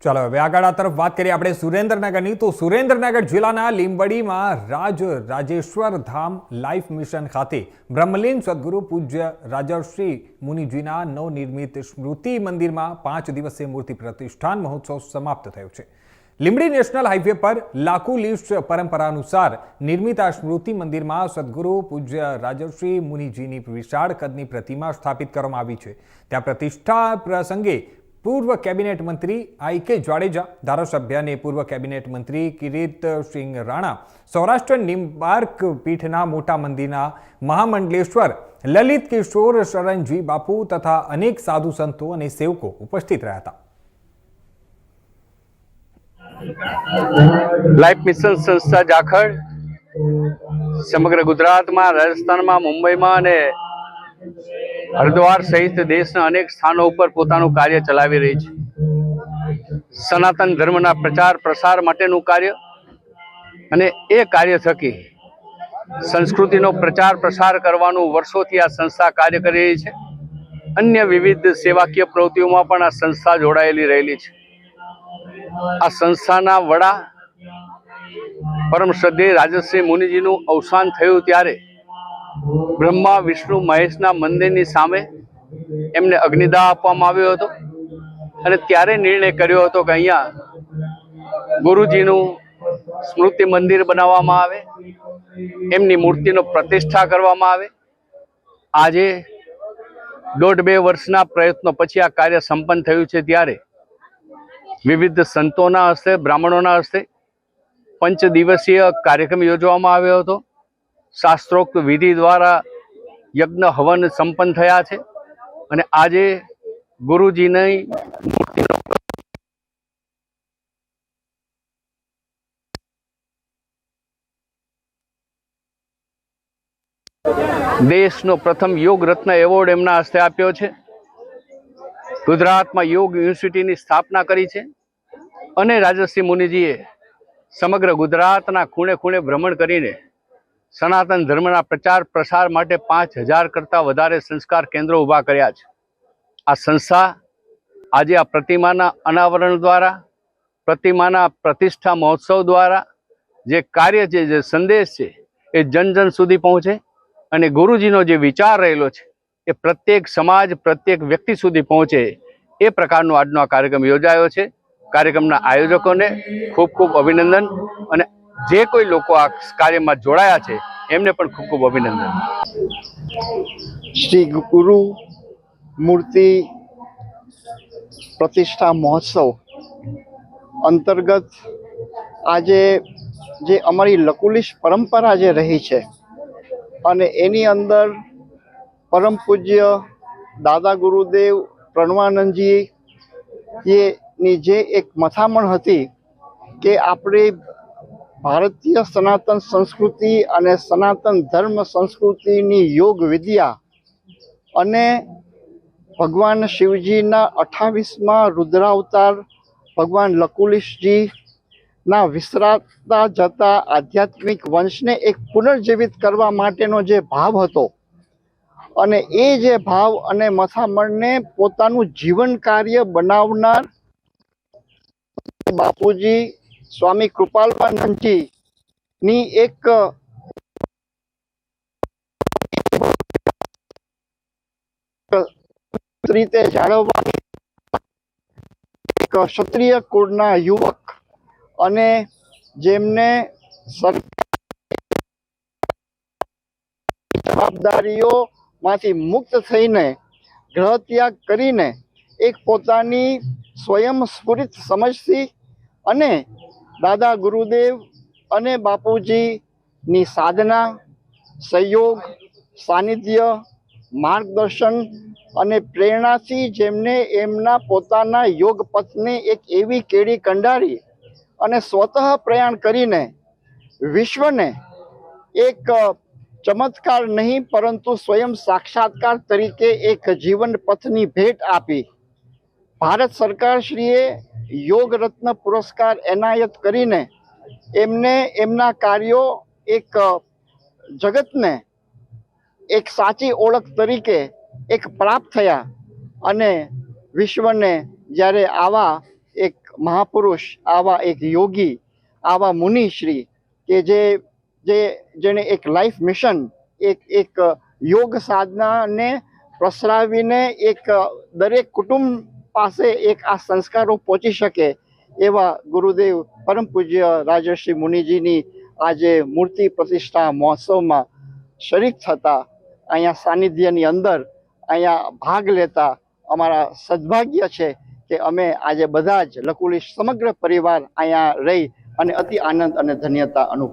ચાલો હવે આગળ આ તરફ વાત કરીએ આપણે સુરેન્દ્રનગરની. તો સુરેન્દ્રનગર જિલ્લાના લીંબડીમાં રાજેશ્વર ધામ લાઈફ મિશન ખાતે બ્રહ્મલીન સદગુરુ પૂજ્ય રાજર્ષિ મુનિજીના નવનિર્મિત સ્મૃતિ મંદિરમાં 5 દિવસીય મૂર્તિ પ્રતિષ્ઠાન મહોત્સવ સમાપ્ત થયો છે. લીંબડી નેશનલ હાઈવે પર લાખુ લીસ્ટ પરંપરા અનુસાર નિર્મિત આ સ્મૃતિ મંદિરમાં સદગુરુ પૂજ્ય રાજર્ષિ મુનિજીની વિશાળ કદની પ્રતિમા સ્થાપિત કરવામાં આવી છે. ત્યાં પ્રતિષ્ઠા પ્રસંગે પૂર્વ કેબિનેટ મંત્રી I.K. જાડેજા, ધારાસભ્ય અને પૂર્વ કેબિનેટ મંત્રી કિરીટસિંહ રાણા, સૌરાષ્ટ્ર નિંબાર્ક પીઠના મોટા મંદિરના મહામંડલેશ્વર લલિત કિશોર શરણજી બાપુ તથા અનેક સાધુ સંતો અને સેવકો ઉપસ્થિત રહ્યા હતા. લાઈફ મિશન સંસ્થા જાખડ સમગ્ર ગુજરાતમાં, રાજસ્થાનમાં, મુંબઈમાં અને હરિદ્વાર સહિત દેશના અનેક સ્થાનો ઉપર પોતાનું કાર્ય ચલાવી રહી છે. સનાતન ધર્મના પ્રચાર પ્રસાર માટેનું કાર્ય અને એ કાર્ય થકી સંસ્કૃતિનો પ્રચાર પ્રસાર કરવાનું વર્ષોથી આ સંસ્થા કાર્ય કરી રહી છે. અન્ય વિવિધ સેવાકીય પ્રવૃત્તિઓમાં પણ આ સંસ્થા જોડાયેલી રહેલી છે. આ સંસ્થાના વડા પરમ શ્રદ્ધેય રાજર્ષિ મુનિજીનું અવસાન થયું ત્યારે બ્રહ્મા વિષ્ણુ મહેશના મંદિરની સામે એમને અગ્નિદાહ આપવામાં આવ્યો હતો અને ત્યારે નિર્ણય કર્યો હતો કે અહીંયા ગુરુજીનું સ્મૃતિ મંદિર બનાવવામાં આવે, એમની મૂર્તિનો પ્રતિષ્ઠા કરવામાં આવે. આજે 1.5-2 વર્ષના પ્રયત્નો પછી આ કાર્ય સંપન્ન થયું છે. ત્યારે વિવિધ સંતોના હસ્તે, બ્રાહ્મણોના હસ્તે 5 દિવસીય કાર્યક્રમ યોજવામાં આવ્યો હતો. શાસ્ત્રોક્ત વિધિ દ્વારા યજ્ઞ હવન સંપન્ન થયા છે અને આજે ગુરુજીની મૂર્તિનો દેશનો પ્રથમ યોગ રત્ન એવોર્ડ એમના હસ્તે આપ્યો છે. ગુજરાતમાં યોગ યુનિવર્સિટીની સ્થાપના કરી છે અને રાજર્ષિ મુનિજીએ સમગ્ર ગુજરાતના ખૂણે ખૂણે ભ્રમણ કરીને સનાતન ધર્મના પ્રચાર પ્રસાર માટે 5000 કરતાં વધારે સંસ્કાર કેન્દ્રો ઊભા કર્યા છે. આ સંસ્થા આજે આ પ્રતિમાના અનાવરણ દ્વારા, પ્રતિમાના પ્રતિષ્ઠા મહોત્સવ દ્વારા જે કાર્ય છે, જે સંદેશ છે, એ જન જન સુધી પહોંચે અને ગુરુજીનો જે વિચાર રહેલો છે એ પ્રત્યેક સમાજ, પ્રત્યેક વ્યક્તિ સુધી પહોંચે, એ પ્રકારનો આજનો આ કાર્યક્રમ યોજાયો છે. કાર્યક્રમના આયોજકોને ખૂબ ખૂબ અભિનંદન અને જે કોઈ લોકો આ કાર્યમાં જોડાયા છે એમને પણ ખૂબ ખૂબ અભિનંદન. શ્રી ગુરુ મૂર્તિ પ્રતિષ્ઠા મહોત્સવ અંતર્ગત આજે જે અમારી લકુલિશ પરંપરા જે રહી છે અને એની અંદર પરમ પૂજ્ય દાદા ગુરુદેવ પ્રણવાનંદજી ની જે એક મથામણ હતી કે આપણી ભારતીય સનાતન સંસ્કૃતિ અને સનાતન ધર્મ સંસ્કૃતિની યોગ વિદ્યા અને ભગવાન શિવજીના 28મા રુદ્રાવતાર ભગવાન લકુલિશજીના વિસરાતા જતા આધ્યાત્મિક વંશને એક પુનર્જીવિત કરવા માટેનો જે ભાવ હતો અને એ જે ભાવ અને મથામણને પોતાનું જીવન કાર્ય બનાવનાર બાપુજી સ્વામી કૃપાલાનંદજી ની એક રીતે જાળવવાની એક ક્ષત્રિય કુળના યુવક અને જેમને જવાબદારીઓમાંથી મુક્ત થઈને ગ્રહ ત્યાગ કરીને એક પોતાની સ્વયં સ્ફુરિત સમજથી અને દાદા ગુરુદેવ અને બાપુજીની સાધના, સહયોગ, સાનિધ્ય, માર્ગદર્શન અને પ્રેરણાથી જેમને એમના પોતાના યોગ પથને એક એવી કેડી કંડારી અને સ્વતઃ પ્રયાણ કરીને વિશ્વને એક ચમત્કાર નહીં પરંતુ સ્વયં સાક્ષાત્કાર તરીકે એક જીવન પથની ભેટ આપી. ભારત સરકારશ્રીએ યોગ રત્ન પુરસ્કાર એનાયત કરીને એમને એમના કાર્યો એક જગતને એક સાચી ઓળખ તરીકે એક પ્રાપ્ત થયા અને વિશ્વને જ્યારે આવા એક મહાપુરુષ, આવા એક યોગી, આવા મુનિશ્રી કે જેણે એક લાઈફ મિશન, એક યોગ સાધનાને પ્રસરાવીને એક દરેક કુટુંબ પાસે એક આ સંસ્કારો પહોંચી શકે એવા ગુરુદેવ પરમ પૂજ્ય રાજર્ષિ મુનિજીની આજે મૂર્તિ પ્રતિષ્ઠા મહોત્સવમાં શરીક થતા, અહીંયા સાનિધ્યની અંદર અહીંયા ભાગ લેતા અમારા સદભાગ્ય છે કે અમે આજે બધા જ લકુલિશ સમગ્ર પરિવાર અહીંયા રહી અને અતિ આનંદ અને ધન્યતા અનુભવ